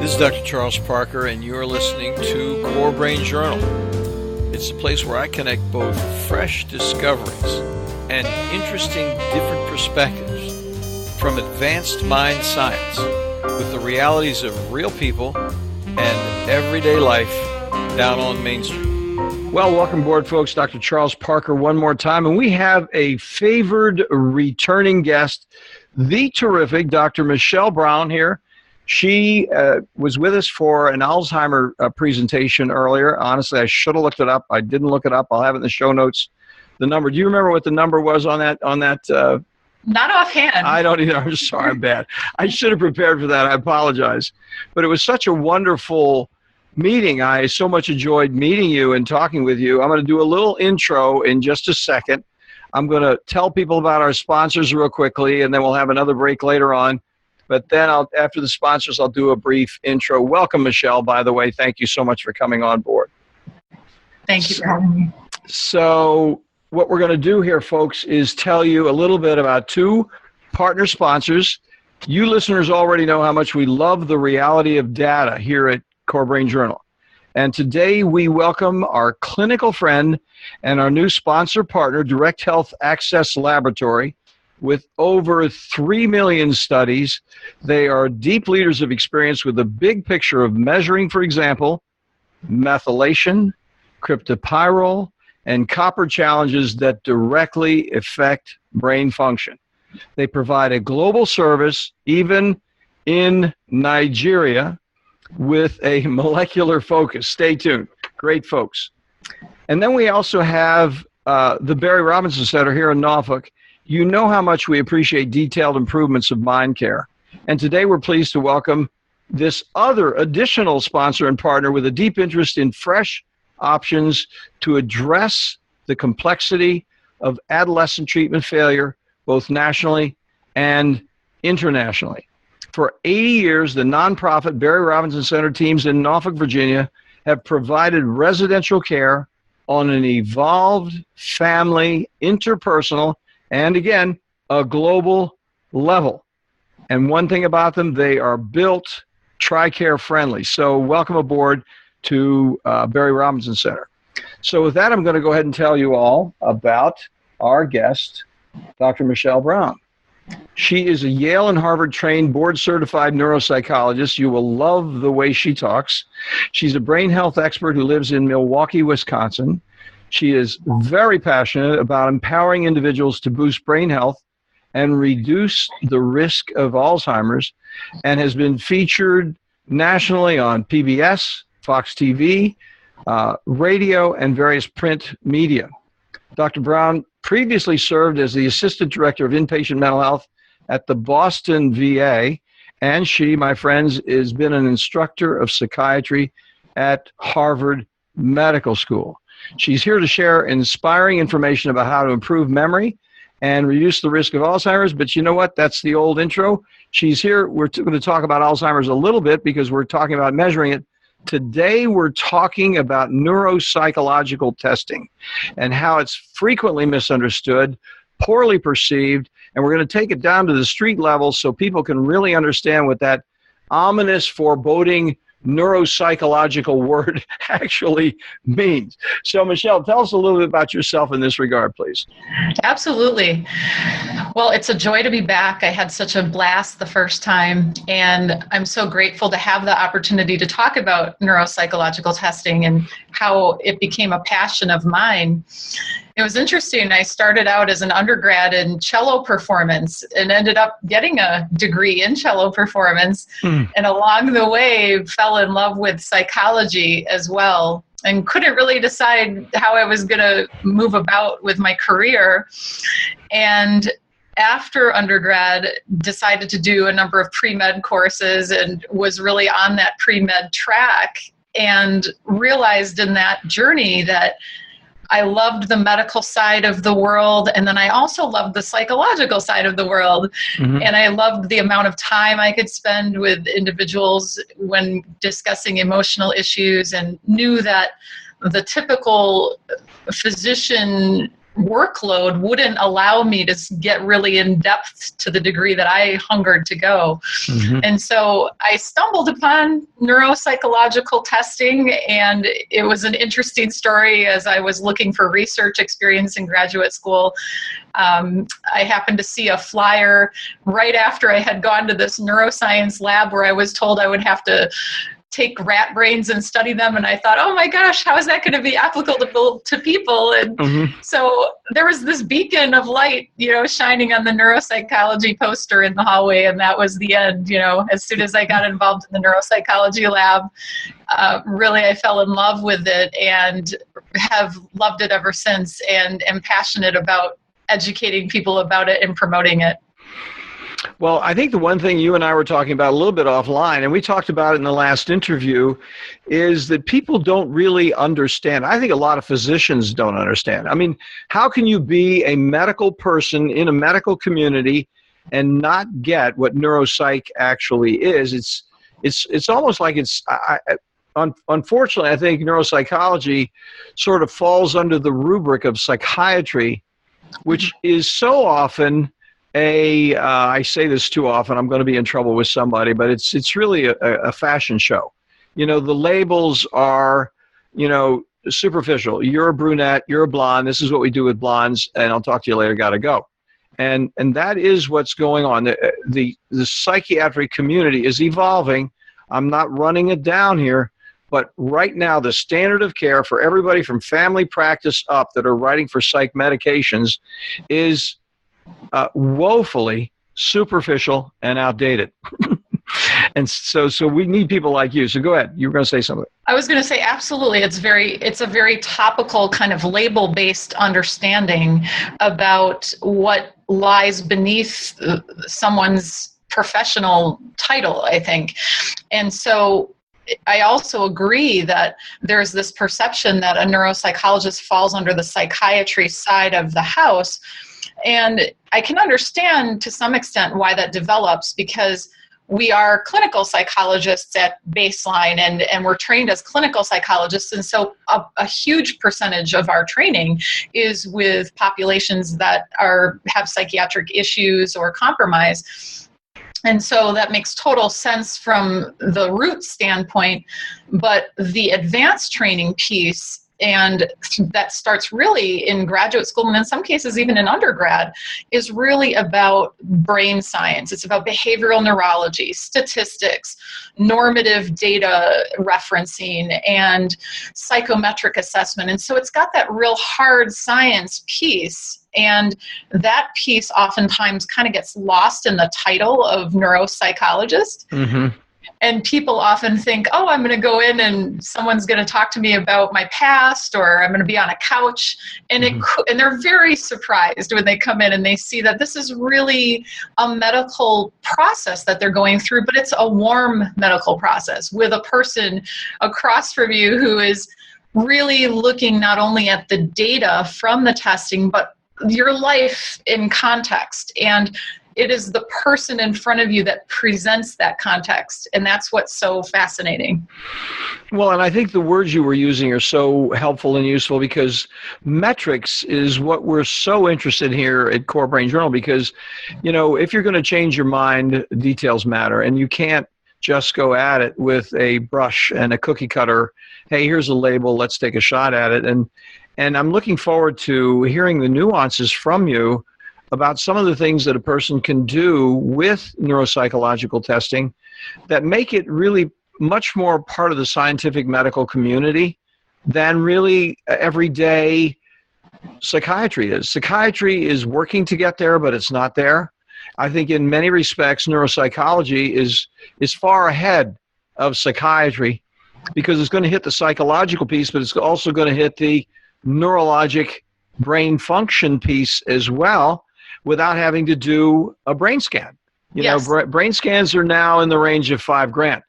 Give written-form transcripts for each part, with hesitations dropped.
This is Dr. Charles Parker, and you're listening to Core Brain Journal. It's a place where I connect both fresh discoveries and interesting different perspectives from advanced mind science with the realities of real people and everyday life down on Main Street. Well, welcome aboard, folks. Dr. Charles Parker one more time, and we have a favored returning guest, the terrific Dr. Michelle Braun here. She was with us for an Alzheimer presentation earlier. Honestly, I should have looked it up. I didn't look it up. I'll have it in the show notes. The number. Do you remember what the number was on that? Not offhand. I don't either. I'm sorry. I'm bad. I should have prepared for that. I apologize. But it was such a wonderful meeting. I so much enjoyed meeting you and talking with you. I'm going to do a little intro in just a second. I'm going to tell people about our sponsors real quickly, and then we'll have another break later on. But then after the sponsors, I'll do a brief intro. Welcome, Michelle, by the way. Thank you so much for coming on board. Thank you for having me. So what we're going to do here, folks, is tell you a little bit about two partner sponsors. You listeners already know how much we love the reality of data here at Core Brain Journal. And today we welcome our clinical friend and our new sponsor partner, Direct Health Access Laboratory. With over 3 million studies, they are deep leaders of experience with the big picture of measuring, for example, methylation, cryptopyrrole, and copper challenges that directly affect brain function. They provide a global service, even in Nigeria, with a molecular focus. Stay tuned. Great folks. And then we also have the Barry Robinson Center here in Norfolk. You know how much we appreciate detailed improvements of mind care. And today we're pleased to welcome this other additional sponsor and partner with a deep interest in fresh options to address the complexity of adolescent treatment failure, both nationally and internationally. For 80 years, the nonprofit Barry Robinson Center teams in Norfolk, Virginia, have provided residential care on an evolved family, interpersonal, and again, a global level. And one thing about them, they are built TRICARE friendly. So welcome aboard to Barry Robinson Center. So with that, I'm going to go ahead and tell you all about our guest, Dr. Michelle Braun. She is a Yale and Harvard trained board certified neuropsychologist. You will love the way she talks. She's a brain health expert who lives in Milwaukee, Wisconsin. She is very passionate about empowering individuals to boost brain health and reduce the risk of Alzheimer's, and has been featured nationally on PBS, Fox TV, radio, and various print media. Dr. Braun previously served as the Assistant Director of Inpatient Mental Health at the Boston VA, and she, my friends, has been an instructor of psychiatry at Harvard Medical School. She's here to share inspiring information about how to improve memory and reduce the risk of Alzheimer's. But you know what? That's the old intro. She's here. We're going to talk about Alzheimer's a little bit because we're talking about measuring it. Today, we're talking about neuropsychological testing and how it's frequently misunderstood, poorly perceived, and we're going to take it down to the street level so people can really understand what that ominous, foreboding neuropsychological word actually means. So, Michelle, tell us a little bit about yourself in this regard, please. Absolutely. Well, it's a joy to be back. I had such a blast the first time, and I'm so grateful to have the opportunity to talk about neuropsychological testing and how it became a passion of mine. It was interesting. I started out as an undergrad in cello performance and ended up getting a degree in cello performance. And along the way, fell in love with psychology as well and couldn't really decide how I was going to move about with my career. And after undergrad, decided to do a number of pre-med courses and was really on that pre-med track, and realized in that journey that I loved the medical side of the world, and then I also loved the psychological side of the world. And I loved the amount of time I could spend with individuals when discussing emotional issues, and knew that the typical physician workload wouldn't allow me to get really in depth to the degree that I hungered to go. Mm-hmm. And so I stumbled upon neuropsychological testing, and it was an interesting story as I was looking for research experience in graduate school. I happened to see a flyer right after I had gone to this neuroscience lab where I was told I would have to take rat brains and study them. And I thought, oh my gosh, how is that going to be applicable to people? And Mm-hmm. so there was this beacon of light, shining on the neuropsychology poster in the hallway. And that was the end. As soon as I got involved in the neuropsychology lab, really I fell in love with it and have loved it ever since, and am passionate about educating people about it and promoting it. Well, I think the one thing you and I were talking about a little bit offline, and we talked about it in the last interview, is that people don't really understand. I think a lot of physicians don't understand. I mean, how can you be a medical person in a medical community and not get what neuropsych actually is? It's almost like unfortunately, I think neuropsychology sort of falls under the rubric of psychiatry, which is so often I say this too often, I'm going to be in trouble with somebody, but it's really a fashion show. The labels are, superficial. You're a brunette, you're a blonde, this is what we do with blondes, and I'll talk to you later, gotta go. And that is what's going on. The psychiatric community is evolving. I'm not running it down here, but right now the standard of care for everybody from family practice up that are writing for psych medications is woefully superficial and outdated. And so we need people like you. So go ahead. You were going to say something. I was going to say, absolutely. It's a very topical kind of label-based understanding about what lies beneath someone's professional title, I think. And so I also agree that there's this perception that a neuropsychologist falls under the psychiatry side of the house. And I can understand to some extent why that develops, because we are clinical psychologists at baseline, and we're trained as clinical psychologists. And so a huge percentage of our training is with populations that have psychiatric issues or compromise. And so that makes total sense from the root standpoint. But the advanced training piece, and that starts really in graduate school, and in some cases even in undergrad, is really about brain science. It's about behavioral neurology, statistics, normative data referencing, and psychometric assessment. And so it's got that real hard science piece. And that piece oftentimes kind of gets lost in the title of neuropsychologist. Mm-hmm. And people often think, oh, I'm going to go in and someone's going to talk to me about my past, or I'm going to be on a couch. And and they're very surprised when they come in and they see that this is really a medical process that they're going through, but it's a warm medical process with a person across from you who is really looking not only at the data from the testing, but your life in context. And it is the person in front of you that presents that context. And that's what's so fascinating. Well, and I think the words you were using are so helpful and useful, because metrics is what we're so interested in here at Core Brain Journal, because, if you're going to change your mind, details matter, and you can't just go at it with a brush and a cookie cutter. Hey, here's a label, let's take a shot at it. And I'm looking forward to hearing the nuances from you about some of the things that a person can do with neuropsychological testing that make it really much more part of the scientific medical community than really everyday psychiatry is. Psychiatry is working to get there, but it's not there. I think in many respects, neuropsychology is far ahead of psychiatry, because it's going to hit the psychological piece, but it's also going to hit the neurologic brain function piece as well, without having to do a brain scan. Yes. Brain scans are now in the range of $5,000.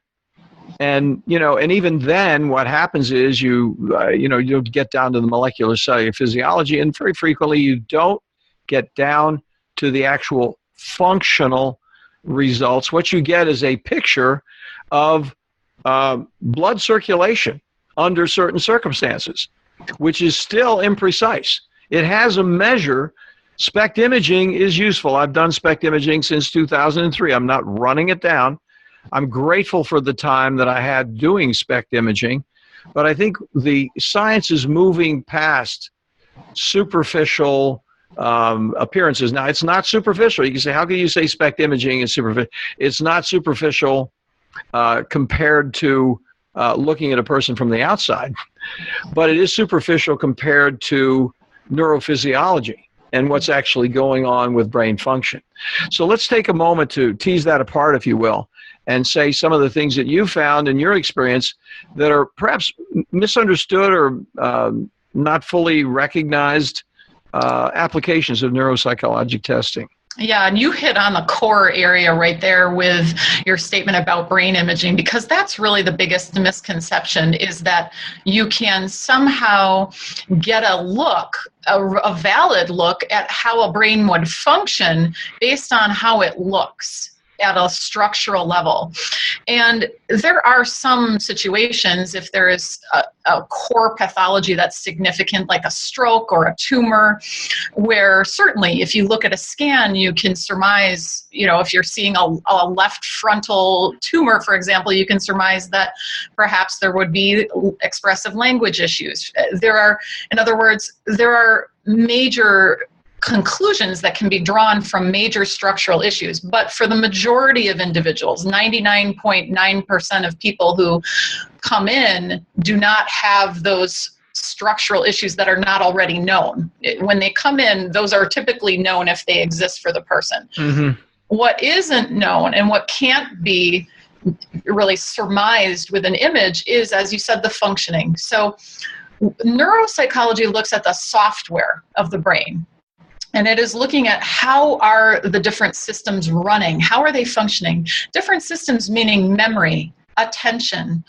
And, and even then what happens is you get down to the molecular cellular physiology, and very frequently you don't get down to the actual functional results. What you get is a picture of blood circulation under certain circumstances, which is still imprecise. It has a measure. SPECT imaging is useful. I've done SPECT imaging since 2003. I'm not running it down. I'm grateful for the time that I had doing SPECT imaging, but I think the science is moving past superficial appearances. Now, it's not superficial. You can say, how can you say SPECT imaging is superficial? It's not superficial compared to looking at a person from the outside, but it is superficial compared to neurophysiology and what's actually going on with brain function. So let's take a moment to tease that apart, if you will, and say some of the things that you found in your experience that are perhaps misunderstood or not fully recognized applications of neuropsychologic testing. Yeah, and you hit on the core area right there with your statement about brain imaging, because that's really the biggest misconception, is that you can somehow get a look, a valid look at how a brain would function based on how it looks at a structural level. And there are some situations, if there is a core pathology that's significant, like a stroke or a tumor, where certainly if you look at a scan, you can surmise, if you're seeing a left frontal tumor, for example, you can surmise that perhaps there would be expressive language issues. In other words, there are major conclusions that can be drawn from major structural issues. But for the majority of individuals, 99.9% of people who come in do not have those structural issues that are not already known. When they come in, those are typically known if they exist for the person. Mm-hmm. What isn't known and what can't be really surmised with an image is, as you said, the functioning. So neuropsychology looks at the software of the brain. And it is looking at how are the different systems running? How are they functioning? Different systems meaning memory, attention,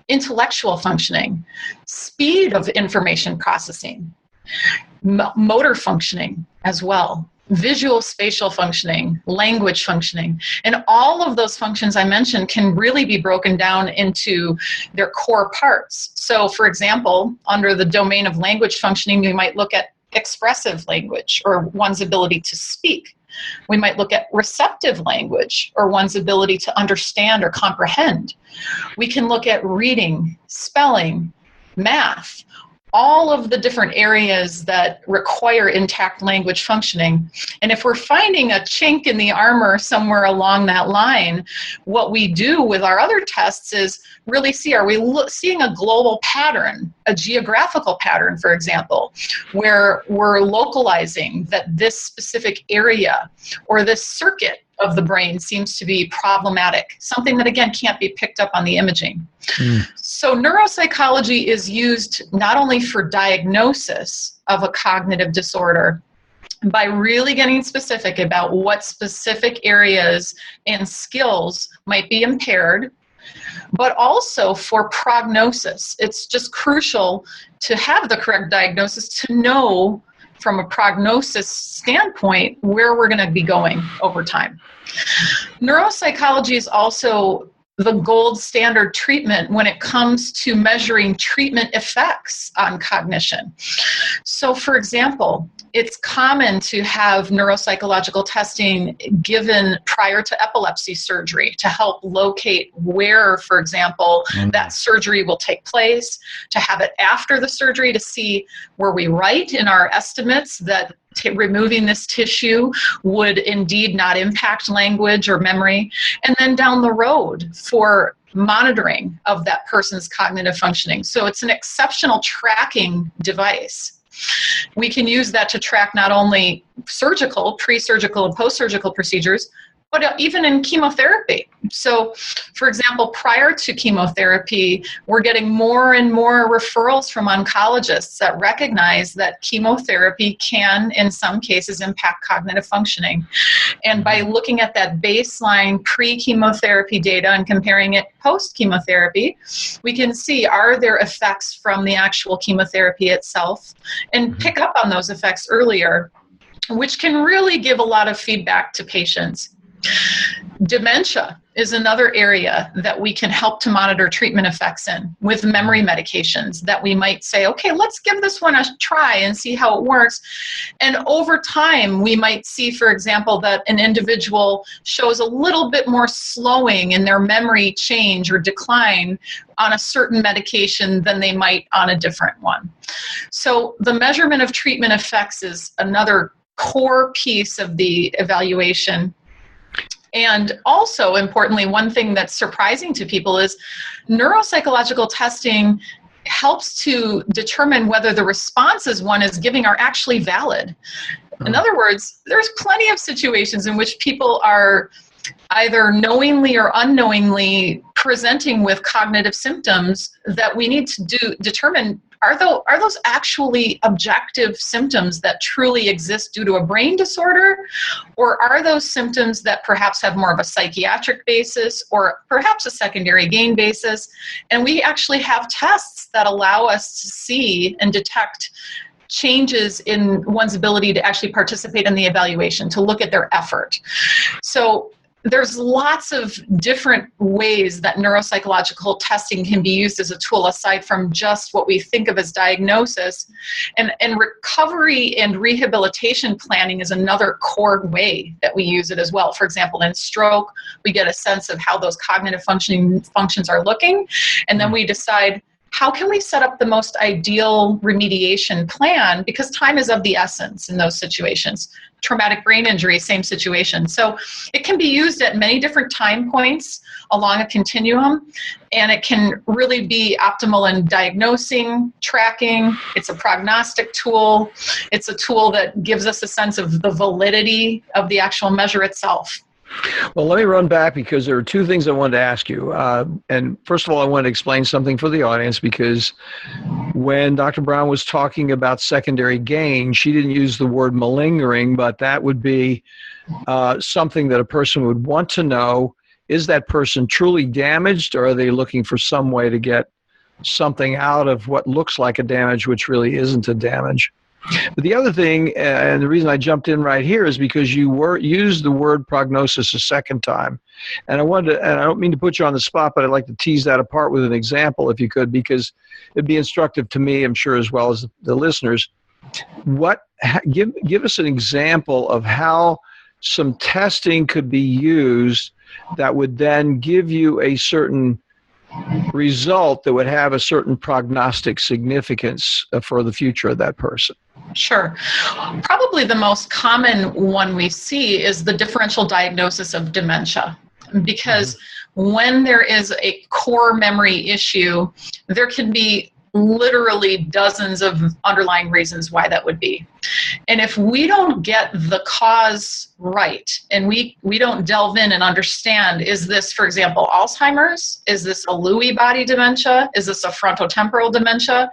intellectual functioning, speed of information processing, motor functioning as well, visual spatial functioning, language functioning. And all of those functions I mentioned can really be broken down into their core parts. So for example, under the domain of language functioning, we might look at expressive language, or one's ability to speak. We might look at receptive language, or one's ability to understand or comprehend. We can look at reading, spelling, math, all of the different areas that require intact language functioning. And if we're finding a chink in the armor somewhere along that line, what we do with our other tests is really see, are we seeing a global pattern, a geographical pattern, for example, where we're localizing that this specific area or this circuit of the brain seems to be problematic, something that, again, can't be picked up on the imaging. So neuropsychology is used not only for diagnosis of a cognitive disorder, by really getting specific about what specific areas and skills might be impaired, but also for prognosis. It's just crucial to have the correct diagnosis to know from a prognosis standpoint where we're going to be going over time. Neuropsychology is also the gold standard treatment when it comes to measuring treatment effects on cognition. So for example, it's common to have neuropsychological testing given prior to epilepsy surgery to help locate where, for example, that surgery will take place, to have it after the surgery to see were we right in our estimates that removing this tissue would indeed not impact language or memory, and then down the road for monitoring of that person's cognitive functioning. So it's an exceptional tracking device. We can use that to track not only surgical, pre-surgical, and post-surgical procedures, but even in chemotherapy. So, for example, prior to chemotherapy, we're getting more and more referrals from oncologists that recognize that chemotherapy can, in some cases, impact cognitive functioning. And by looking at that baseline pre-chemotherapy data and comparing it post-chemotherapy, we can see, are there effects from the actual chemotherapy itself, and pick up on those effects earlier, which can really give a lot of feedback to patients. Dementia is another area that we can help to monitor treatment effects in with memory medications that we might say, okay, let's give this one a try and see how it works. And over time, we might see, for example, that an individual shows a little bit more slowing in their memory change or decline on a certain medication than they might on a different one. So the measurement of treatment effects is another core piece of the evaluation. And also, importantly, one thing that's surprising to people is neuropsychological testing helps to determine whether the responses one is giving are actually valid. In other words, there's plenty of situations in which people are either knowingly or unknowingly presenting with cognitive symptoms that we need to determine, are those actually objective symptoms that truly exist due to a brain disorder? Or are those symptoms that perhaps have more of a psychiatric basis or perhaps a secondary gain basis? And we actually have tests that allow us to see and detect changes in one's ability to actually participate in the evaluation, to look at their effort. So there's lots of different ways that neuropsychological testing can be used as a tool aside from just what we think of as diagnosis. And recovery and rehabilitation planning is another core way that we use it as well. For example, in stroke, we get a sense of how those cognitive functions are looking, and then we decide, how can we set up the most ideal remediation plan? Because time is of the essence in those situations. Traumatic brain injury, same situation. So it can be used at many different time points along a continuum, and it can really be optimal in diagnosing, tracking. It's a prognostic tool. It's a tool that gives us a sense of the validity of the actual measure itself. Well, let me run back because there are two things I wanted to ask you. And first of all, I want to explain something for the audience, because when Dr. Braun was talking about secondary gain, she didn't use the word malingering, but that would be something that a person would want to know. Is that person truly damaged, or are they looking for some way to get something out of what looks like a damage, which really isn't a damage? But the other thing, and the reason I jumped in right here, is because you used the word prognosis a second time. And and I don't mean to put you on the spot, but I'd like to tease that apart with an example, if you could, because it'd be instructive to me, I'm sure, as well as the listeners. Give us an example of how some testing could be used that would then give you a certain result that would have a certain prognostic significance for the future of that person. Sure. Probably the most common one we see is the differential diagnosis of dementia, because when there is a core memory issue, there can be literally dozens of underlying reasons why that would be. And if we don't get the cause right, and we don't delve in and understand, is this, for example, Alzheimer's? Is this a Lewy body dementia? Is this a frontotemporal dementia?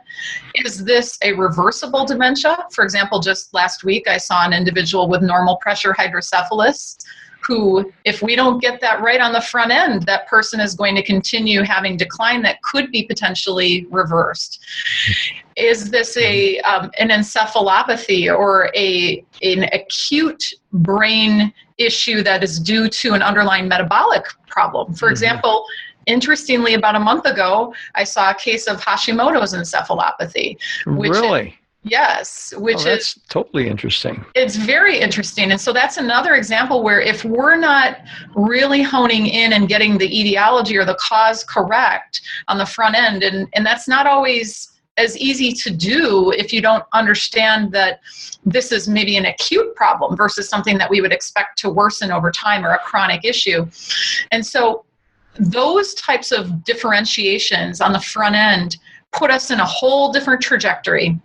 Is this a reversible dementia? For example, just last week, I saw an individual with normal pressure hydrocephalus who, if we don't get that right on the front end, that person is going to continue having decline that could be potentially reversed. Is this an encephalopathy or an acute brain issue that is due to an underlying metabolic problem? For example, interestingly, about a month ago, I saw a case of Hashimoto's encephalopathy. Really? Yes, which is totally interesting. It's very interesting. And so that's another example where if we're not really honing in and getting the etiology or the cause correct on the front end, and that's not always as easy to do if you don't understand that this is maybe an acute problem versus something that we would expect to worsen over time or a chronic issue. And so those types of differentiations on the front end put us in a whole different trajectory.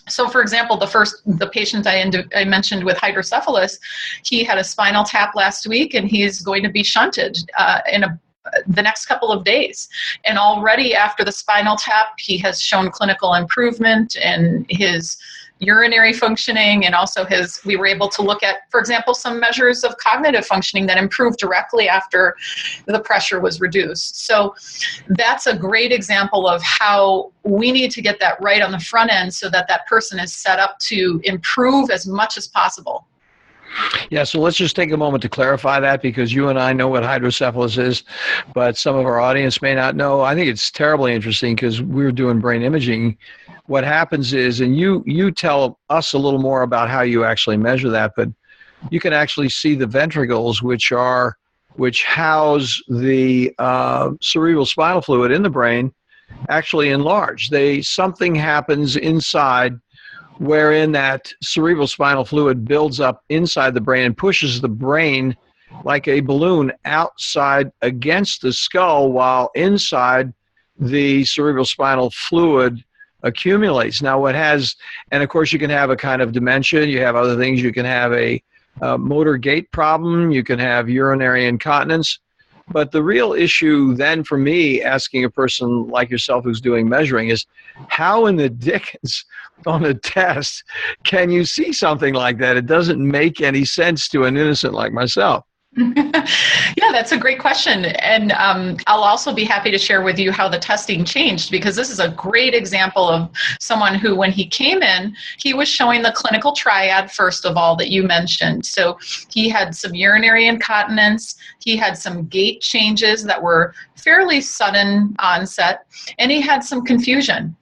So, for example, the patient I mentioned with hydrocephalus, he had a spinal tap last week, and he's going to be shunted in the next couple of days. And already after the spinal tap, he has shown clinical improvement in his urinary functioning, and also we were able to look at, for example, some measures of cognitive functioning that improved directly after the pressure was reduced. So that's a great example of how we need to get that right on the front end so that that person is set up to improve as much as possible. Yeah, so let's just take a moment to clarify that, because you and I know what hydrocephalus is, but some of our audience may not know. I think it's terribly interesting because we're doing brain imaging. What happens is, and you tell us a little more about how you actually measure that, but you can actually see the ventricles, which house the cerebral spinal fluid in the brain, actually enlarge. Something happens inside wherein that cerebral spinal fluid builds up inside the brain and pushes the brain like a balloon outside against the skull, while inside the cerebral spinal fluid accumulates. Now and of course you can have a kind of dementia, you have other things, you can have a motor gait problem, you can have urinary incontinence. But the real issue then for me, asking a person like yourself who's doing measuring, is how in the dickens on a test can you see something like that? It doesn't make any sense to an innocent like myself. Yeah, that's a great question. And I'll also be happy to share with you how the testing changed, because this is a great example of someone who, when he came in, he was showing the clinical triad, first of all, that you mentioned. So he had some urinary incontinence, he had some gait changes that were fairly sudden onset, and he had some confusion.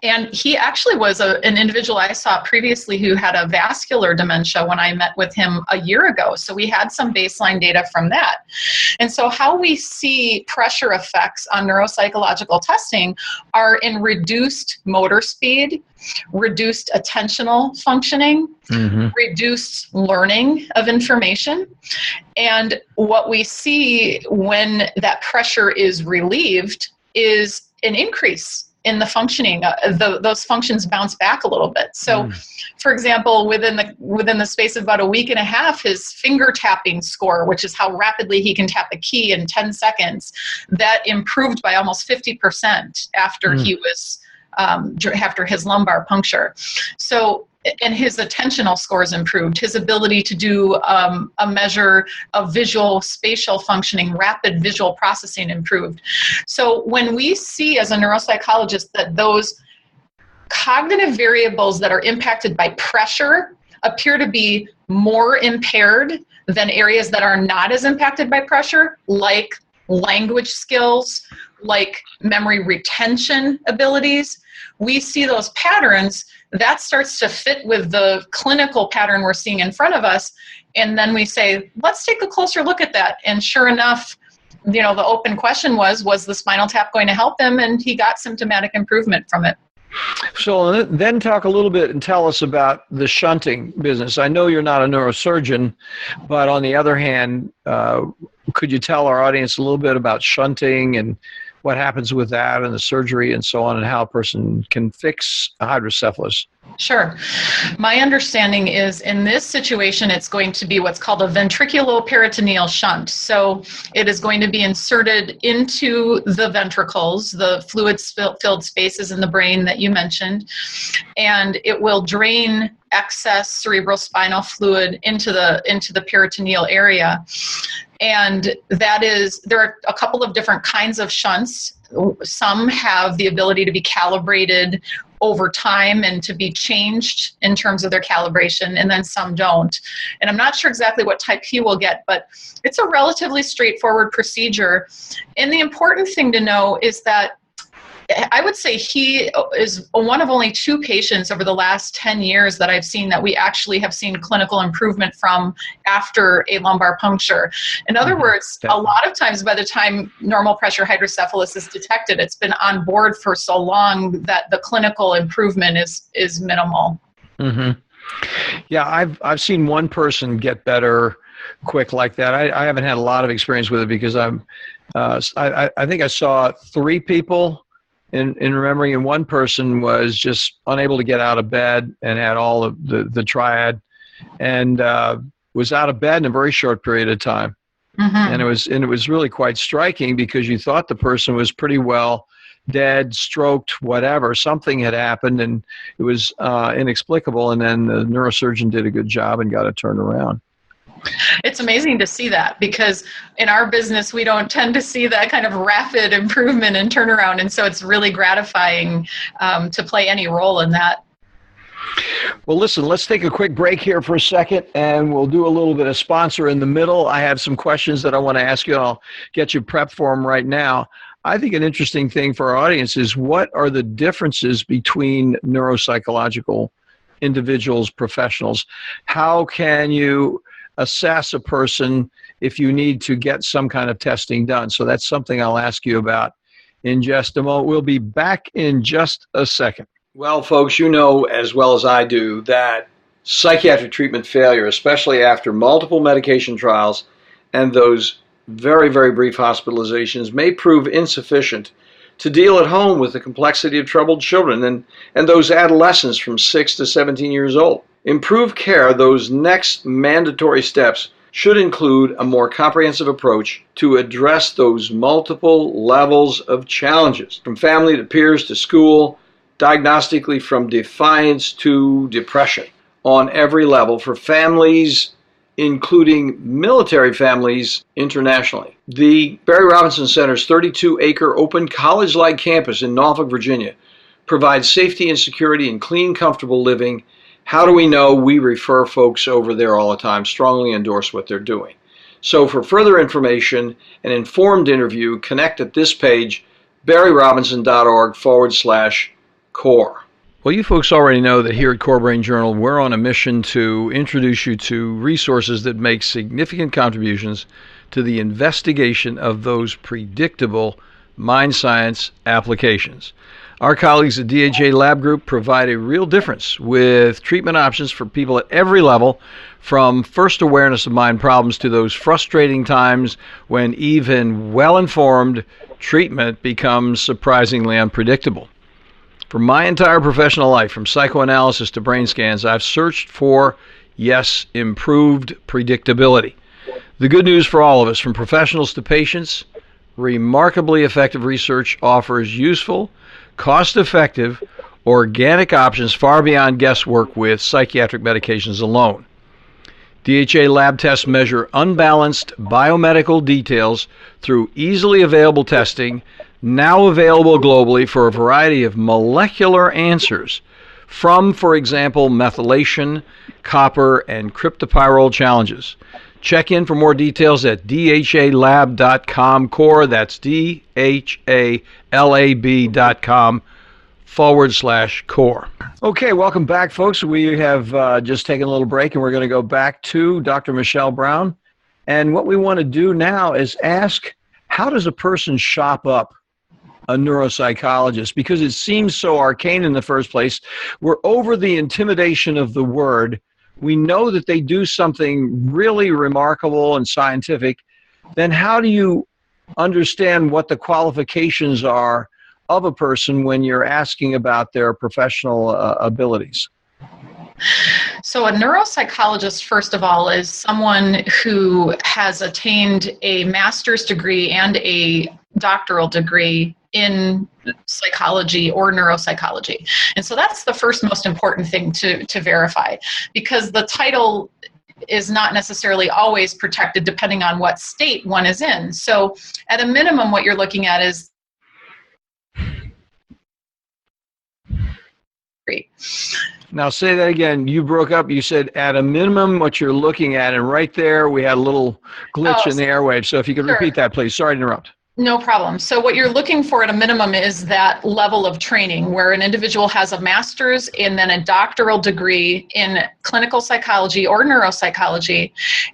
And he actually was an individual I saw previously who had a vascular dementia when I met with him a year ago. So we had some baseline data from that. And so how we see pressure effects on neuropsychological testing are in reduced motor speed, reduced attentional functioning, reduced learning of information. And what we see when that pressure is relieved is an increase in the functioning. Those functions bounce back a little bit. So, for example, within the space of about a week and a half, his finger tapping score, which is how rapidly he can tap a key in 10 seconds, that improved by almost 50% after he was after his lumbar puncture. So, and his attentional scores improved. His ability to do a measure of visual spatial functioning, rapid visual processing improved. So when we see as a neuropsychologist that those cognitive variables that are impacted by pressure appear to be more impaired than areas that are not as impacted by pressure, like language skills, like memory retention abilities, we see those patterns. That starts to fit with the clinical pattern we're seeing in front of us. And then we say, let's take a closer look at that. And sure enough, the open question was the spinal tap going to help him? And he got symptomatic improvement from it. So then talk a little bit and tell us about the shunting business. I know you're not a neurosurgeon, but on the other hand, could you tell our audience a little bit about shunting and what happens with that and the surgery and so on, and how a person can fix hydrocephalus? Sure. My understanding is in this situation, it's going to be what's called a ventriculoperitoneal shunt. So it is going to be inserted into the ventricles, the fluid-filled spaces in the brain that you mentioned, and it will drain excess cerebral spinal fluid into the peritoneal area. And there are a couple of different kinds of shunts. Some have the ability to be calibrated over time and to be changed in terms of their calibration, and then some don't. And I'm not sure exactly what type he will get, but it's a relatively straightforward procedure. And the important thing to know is that I would say he is one of only 2 patients over the last 10 years that I've seen that we actually have seen clinical improvement from after a lumbar puncture. In other words, a lot of times by the time normal pressure hydrocephalus is detected, it's been on board for so long that the clinical improvement is minimal. Yeah, I've seen one person get better quick like that. I haven't had a lot of experience with it because I think I saw 3 people in remembering, and one person was just unable to get out of bed and had all of the triad, and was out of bed in a very short period of time. And it was really quite striking, because you thought the person was pretty well dead, stroked, whatever. Something had happened, and it was inexplicable. And then the neurosurgeon did a good job and got it turned around. It's amazing to see that, because in our business, we don't tend to see that kind of rapid improvement and turnaround. And so it's really gratifying to play any role in that. Well, listen, let's take a quick break here for a second, and we'll do a little bit of sponsor in the middle. I have some questions that I want to ask you. I'll get you prepped for them right now. I think an interesting thing for our audience is, what are the differences between neuropsychological individuals, professionals? How can you assess a person if you need to get some kind of testing done? So that's something I'll ask you about in just a moment. We'll be back in just a second. Well, folks, you know as well as I do that psychiatric treatment failure, especially after multiple medication trials and those very, very brief hospitalizations, may prove insufficient to deal at home with the complexity of troubled children and those adolescents from 6 to 17 years old. Improved care, those next mandatory steps, should include a more comprehensive approach to address those multiple levels of challenges, from family to peers to school, diagnostically from defiance to depression, on every level for families, including military families internationally. The Barry Robinson Center's 32-acre open college-like campus in Norfolk, Virginia, provides safety and security and clean, comfortable living. How do we know? We refer folks over there all the time, strongly endorse what they're doing. So for further information, an informed interview, connect at this page, barryrobinson.org/core. Well, you folks already know that here at Core Brain Journal, we're on a mission to introduce you to resources that make significant contributions to the investigation of those predictable mind science applications. Our colleagues at DHA Lab Group provide a real difference with treatment options for people at every level, from first awareness of mind problems to those frustrating times when even well-informed treatment becomes surprisingly unpredictable. For my entire professional life, from psychoanalysis to brain scans, I've searched for, yes, improved predictability. The good news for all of us, from professionals to patients, remarkably effective research offers useful, cost-effective, organic options far beyond guesswork with psychiatric medications alone. DHA lab tests measure unbalanced biomedical details through easily available testing, now available globally for a variety of molecular answers from, for example, methylation, copper, and cryptopyrrole challenges. Check in for more details at dhalab.com core. That's dhalab.com/core. Okay, welcome back, folks. We have just taken a little break, and we're going to go back to Dr. Michelle Braun. And what we want to do now is ask, how does a person shop up a neuropsychologist? Because it seems so arcane in the first place. We're over the intimidation of the word. We know that they do something really remarkable and scientific. Then how do you understand what the qualifications are of a person when you're asking about their professional abilities? So a neuropsychologist, first of all, is someone who has attained a master's degree and a doctoral degree in psychology or neuropsychology. And so that's the first most important thing to verify, because the title is not necessarily always protected depending on what state one is in. So at a minimum, what you're looking at is Now say that again. You broke up. You said at a minimum what you're looking at, and right there we had a little glitch in the airwaves. So if you could repeat that, please. Sorry to interrupt. No problem. So what you're looking for at a minimum is that level of training where an individual has a master's and then a doctoral degree in clinical psychology or neuropsychology.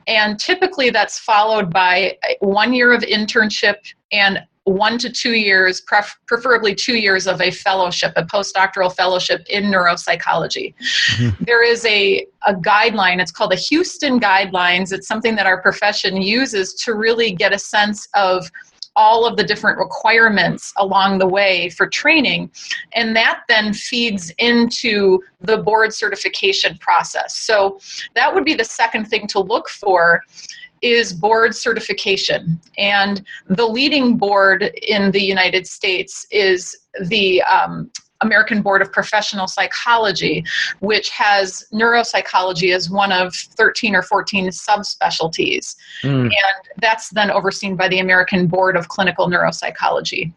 And typically that's followed by 1 year of internship and 1 to 2 years, preferably 2 years of a fellowship, a postdoctoral fellowship in neuropsychology. Mm-hmm. There is a guideline. It's called the Houston Guidelines. It's something that our profession uses to really get a sense of all of the different requirements along the way for training. And that then feeds into the board certification process. So that would be the second thing to look for, is board certification. And the leading board in the United States is the American Board of Professional Psychology, which has neuropsychology as one of 13 or 14 subspecialties. And that's then overseen by the American Board of Clinical Neuropsychology.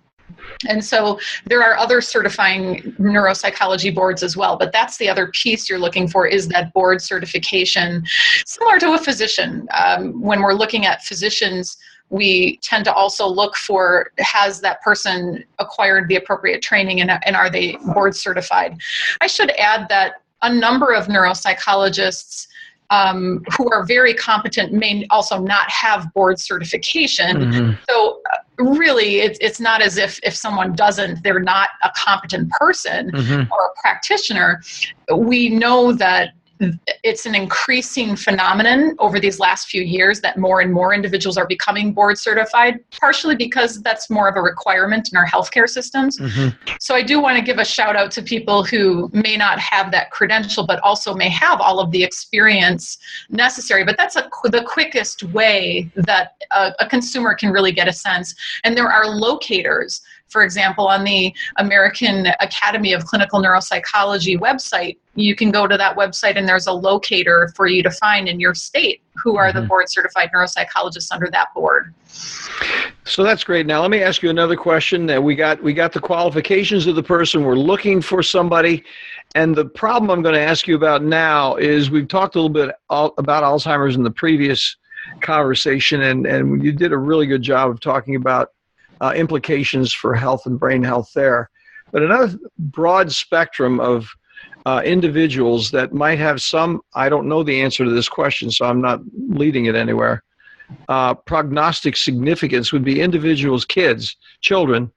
And so there are other certifying neuropsychology boards as well, but that's the other piece you're looking for, is that board certification, similar to a physician. When we're looking at physicians, we tend to also look for, has that person acquired the appropriate training, and are they board certified? I should add that a number of neuropsychologists who are very competent may also not have board certification. Mm-hmm. So really, it's not as if someone doesn't, they're not a competent person Mm-hmm. or a practitioner. We know that it's an increasing phenomenon over these last few years that more and more individuals are becoming board certified, partially because that's more of a requirement in our healthcare systems. Mm-hmm. So I do want to give a shout out to people who may not have that credential, but also may have all of the experience necessary. But that's the quickest way that a consumer can really get a sense. And there are locators. For example, on the American Academy of Clinical Neuropsychology website, you can go to that website and there's a locator for you to find in your state who are the board certified neuropsychologists under that board. So that's great. Now let me ask you another question. We got the qualifications of the person. We're looking for somebody. And the problem I'm going to ask you about now is, we've talked a little bit about Alzheimer's in the previous conversation, and you did a really good job of talking about implications for health and brain health there. But another broad spectrum of individuals that might have some, I don't know the answer to this question, so I'm not leading it anywhere, prognostic significance would be individuals, children,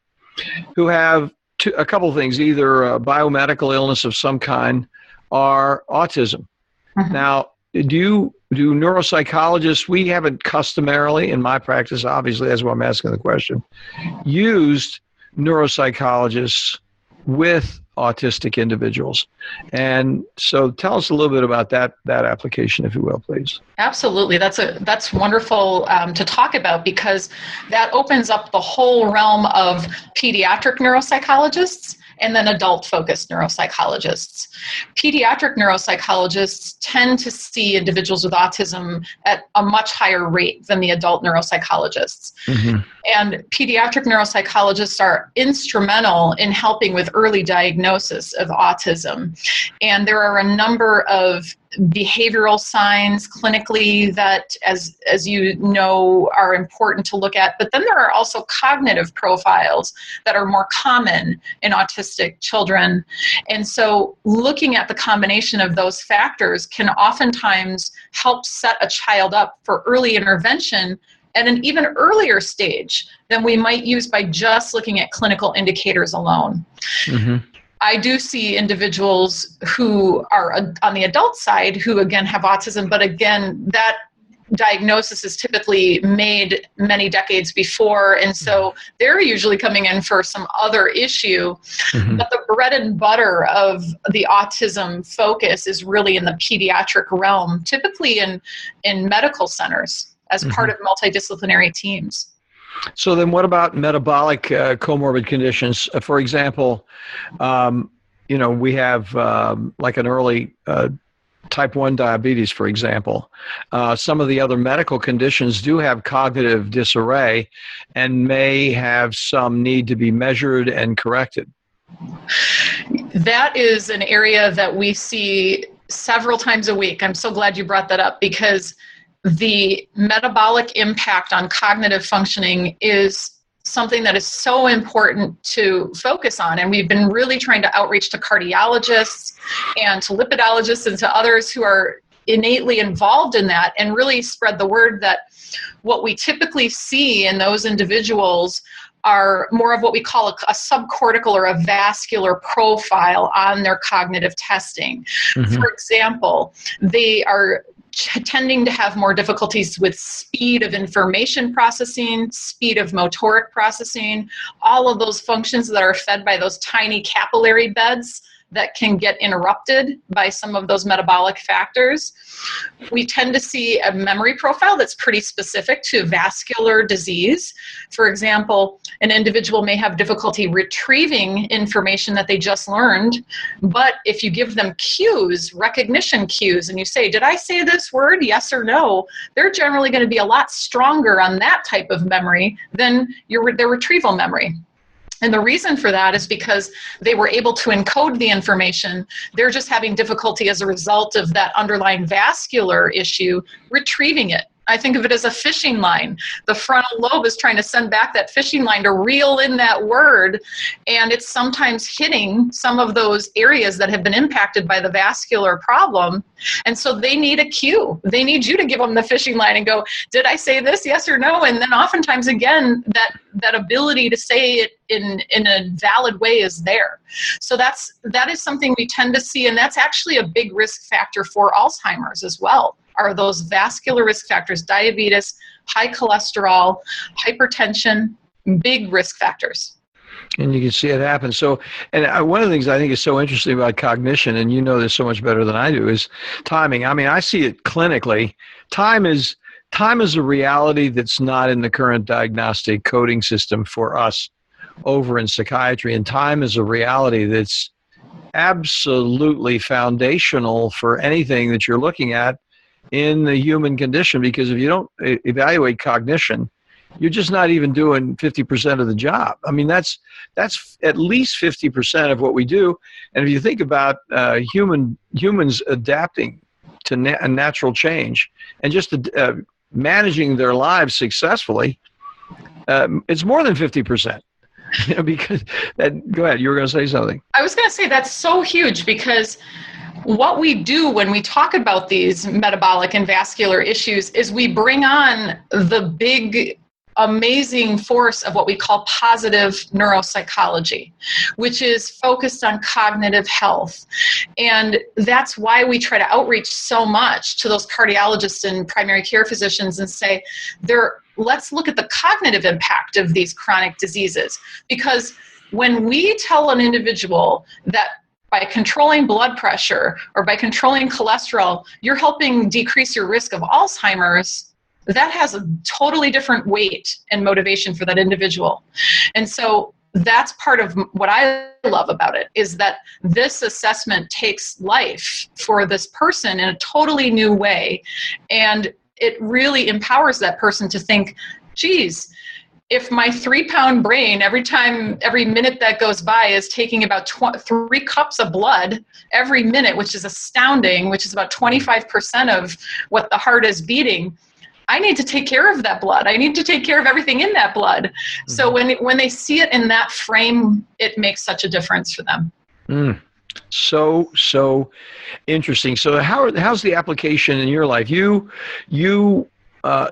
who have a couple of things, either a biomedical illness of some kind or autism. Mm-hmm. Now, do neuropsychologists, we haven't customarily, in my practice, obviously, that's why I'm asking the question, used neuropsychologists with autistic individuals. And so tell us a little bit about that application, if you will, please. Absolutely. That's wonderful to talk about, because that opens up the whole realm of pediatric neuropsychologists and then adult-focused neuropsychologists. Pediatric neuropsychologists tend to see individuals with autism at a much higher rate than the adult neuropsychologists. Mm-hmm. And pediatric neuropsychologists are instrumental in helping with early diagnosis of autism. And there are a number of behavioral signs clinically that, as you know, are important to look at. But then there are also cognitive profiles that are more common in autistic children. And so looking at the combination of those factors can oftentimes help set a child up for early intervention at an even earlier stage than we might use by just looking at clinical indicators alone. Mm-hmm. I do see individuals who are on the adult side who, again, have autism, but again, that diagnosis is typically made many decades before, and so they're usually coming in for some other issue. Mm-hmm. But the bread and butter of the autism focus is really in the pediatric realm, typically in medical centers as part of multidisciplinary teams. So then what about metabolic comorbid conditions? For example, we have like an early type 1 diabetes, for example. Some of the other medical conditions do have cognitive disarray and may have some need to be measured and corrected. That is an area that we see several times a week. I'm so glad you brought that up, because the metabolic impact on cognitive functioning is something that is so important to focus on. And we've been really trying to outreach to cardiologists and to lipidologists and to others who are innately involved in that, and really spread the word that what we typically see in those individuals are more of what we call a subcortical or a vascular profile on their cognitive testing. Mm-hmm. For example, they are tending to have more difficulties with speed of information processing, speed of motoric processing, all of those functions that are fed by those tiny capillary beds that can get interrupted by some of those metabolic factors. We tend to see a memory profile that's pretty specific to vascular disease. For example, an individual may have difficulty retrieving information that they just learned, but if you give them cues, recognition cues, and you say, did I say this word, yes or no, they're generally going to be a lot stronger on that type of memory than their retrieval memory. And the reason for that is because they were able to encode the information. They're just having difficulty as a result of that underlying vascular issue retrieving it. I think of it as a fishing line. The frontal lobe is trying to send back that fishing line to reel in that word, and it's sometimes hitting some of those areas that have been impacted by the vascular problem. And so they need a cue. They need you to give them the fishing line and go, did I say this, yes or no? And then oftentimes, again, that ability to say it in a valid way is there. So that is something we tend to see, and that's actually a big risk factor for Alzheimer's as well, are those vascular risk factors: diabetes, high cholesterol, hypertension, big risk factors. And you can see it happen. So, and one of the things I think is so interesting about cognition, and you know this so much better than I do, is timing. I mean, I see it clinically. Time is a reality that's not in the current diagnostic coding system for us over in psychiatry. And time is a reality that's absolutely foundational for anything that you're looking at in the human condition, because if you don't evaluate cognition, you're just not even doing 50% of the job. I mean, that's at least 50% of what we do. And if you think about humans adapting to natural change and just managing their lives successfully, it's more than 50%. Because go ahead, you were going to say something. I was going to say that's so huge, because what we do when we talk about these metabolic and vascular issues is we bring on the big, amazing force of what we call positive neuropsychology, which is focused on cognitive health. And that's why we try to outreach so much to those cardiologists and primary care physicians and say, let's look at the cognitive impact of these chronic diseases. Because when we tell an individual that by controlling blood pressure or by controlling cholesterol, you're helping decrease your risk of Alzheimer's, that has a totally different weight and motivation for that individual. And so that's part of what I love about it, is that this assessment takes life for this person in a totally new way. And it really empowers that person to think, geez, if my 3-pound brain, every minute that goes by is taking about 3 cups of blood every minute, which is astounding, which is about 25% of what the heart is beating, I need to take care of that blood. I need to take care of everything in that blood. Mm-hmm. So when they see it in that frame, it makes such a difference for them. Mm. So interesting. So how's the application in your life? You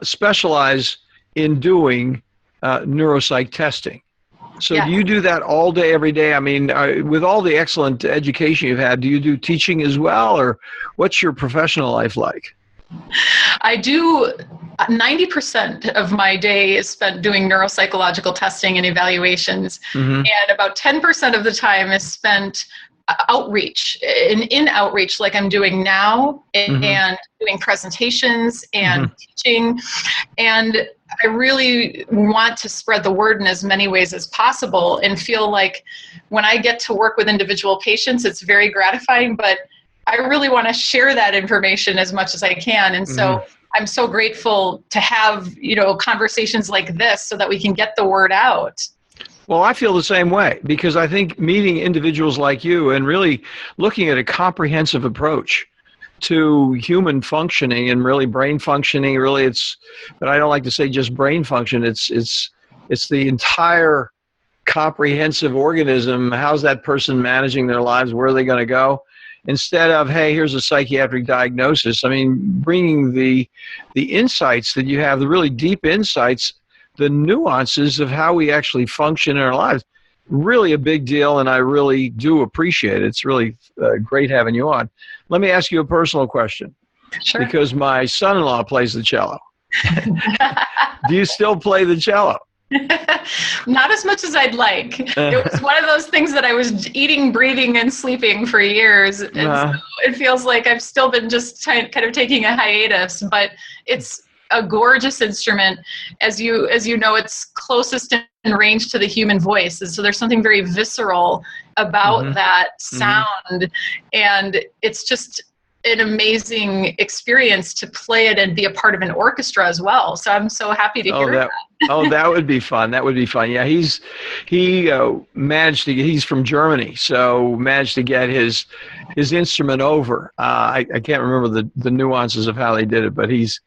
specialize in doing neuropsych testing. So yeah. Do you do that all day, every day? I mean, with all the excellent education you've had, do you do teaching as well, or what's your professional life like? I do. 90% of my day is spent doing neuropsychological testing and evaluations, mm-hmm. and about 10% of the time is spent outreach, in outreach like I'm doing now, mm-hmm. and doing presentations and mm-hmm. teaching. And I really want to spread the word in as many ways as possible, and feel like when I get to work with individual patients, it's very gratifying, but I really want to share that information as much as I can. And so mm-hmm. I'm so grateful to have, conversations like this so that we can get the word out. Well, I feel the same way, because I think meeting individuals like you and really looking at a comprehensive approach to human functioning and really brain functioning, but I don't like to say just brain function. It's the entire comprehensive organism. How's that person managing their lives? Where are they going to go? Instead of, hey, here's a psychiatric diagnosis. I mean, bringing the insights that you have, the really deep insights, the nuances of how we actually function in our lives, really a big deal, and I really do appreciate it. It's really great having you on. Let me ask you a personal question. Sure. Because my son-in-law plays the cello. Do you still play the cello? Not as much as I'd like. It was one of those things that I was eating, breathing, and sleeping for years. And so it feels like I've still been just kind of taking a hiatus, but it's a gorgeous instrument. As you know, it's closest in range to the human voice. And so there's something very visceral about mm-hmm. that sound. Mm-hmm. And it's an amazing experience to play it and be a part of an orchestra as well. So I'm so happy to hear that. Oh, that would be fun. That would be fun. Yeah, he managed to get, he's from Germany, so managed to get his instrument over. I can't remember the nuances of how they did it, but he's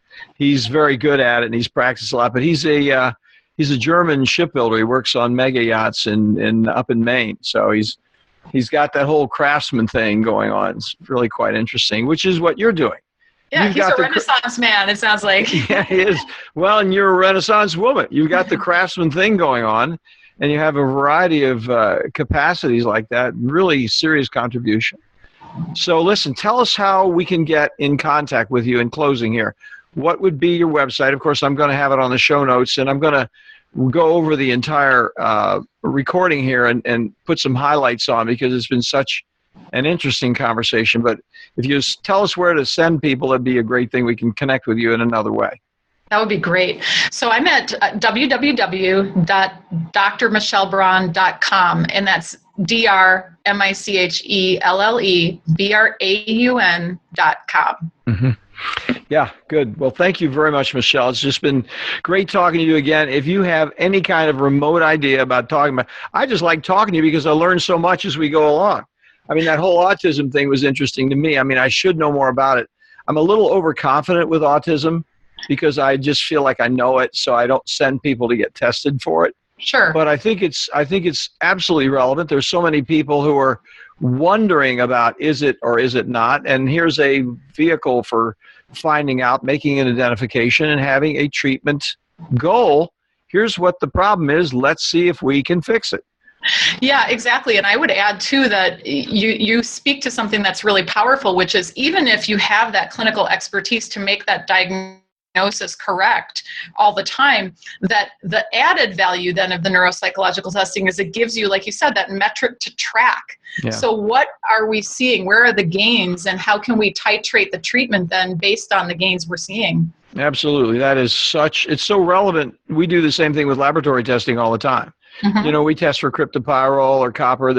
very good at it, and he's practiced a lot. But he's a German shipbuilder. He works on mega yachts up in Maine. So he's got that whole craftsman thing going on. It's really quite interesting, which is what you're doing. Yeah, he's a Renaissance man, it sounds like. Yeah, he is. Well, and you're a Renaissance woman. You've got the craftsman thing going on, and you have a variety of capacities like that. Really serious contribution. So listen, tell us how we can get in contact with you in closing here. What would be your website? Of course, I'm going to have it on the show notes, and I'm going to go over the entire recording here and put some highlights on, because it's been such an interesting conversation. But if you tell us where to send people, that'd be a great thing. We can connect with you in another way. That would be great. So I'm at www.drmichellebraun.com, and that's DrMichelleBraun.com. Mm-hmm. Yeah, good. Well, thank you very much, Michelle. It's just been great talking to you again. If you have any kind of remote idea about talking about, I just like talking to you because I learn so much as we go along. I mean, that whole autism thing was interesting to me. I mean, I should know more about it. I'm a little overconfident with autism because I just feel like I know it, so I don't send people to get tested for it. Sure. But I think it's absolutely relevant. There's so many people who are wondering about, is it or is it not? And here's a vehicle for finding out, making an identification, and having a treatment goal. Here's what the problem is. Let's see if we can fix it. Yeah, exactly. And I would add too that you speak to something that's really powerful, which is even if you have that clinical expertise to make that diagnosis correct all the time, that the added value then of the neuropsychological testing is it gives you, like you said, that metric to track. Yeah. So what are we seeing? Where are the gains, and how can we titrate the treatment then based on the gains we're seeing? Absolutely. That is it's so relevant. We do the same thing with laboratory testing all the time. Mm-hmm. You know, we test for cryptopyrrole or copper.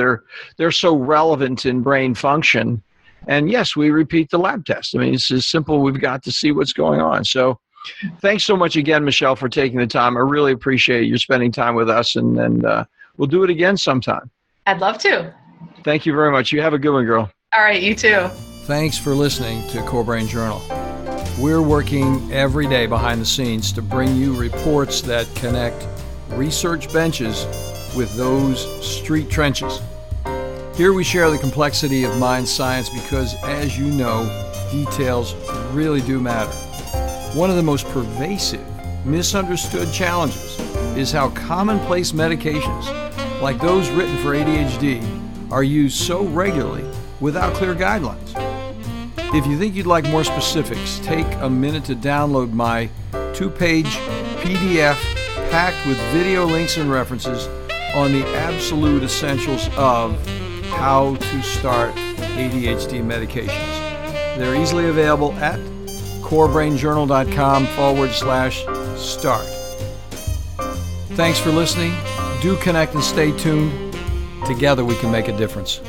They're so relevant in brain function. And yes, we repeat the lab test. I mean, it's as simple. We've got to see what's going on. So thanks so much again, Michelle, for taking the time. I really appreciate you spending time with us, and we'll do it again sometime. I'd love to. Thank you very much. You have a good one, girl. All right, you too. Thanks for listening to Core Brain Journal. We're working every day behind the scenes to bring you reports that connect research benches with those street trenches. Here we share the complexity of mind science because, as you know, details really do matter. One of the most pervasive, misunderstood challenges is how commonplace medications, like those written for ADHD, are used so regularly without clear guidelines. If you think you'd like more specifics, take a minute to download my 2-page PDF packed with video links and references on the absolute essentials of how to start ADHD medications. They're easily available at corebrainjournal.com/start. Thanks for listening. Do connect and stay tuned. Together we can make a difference.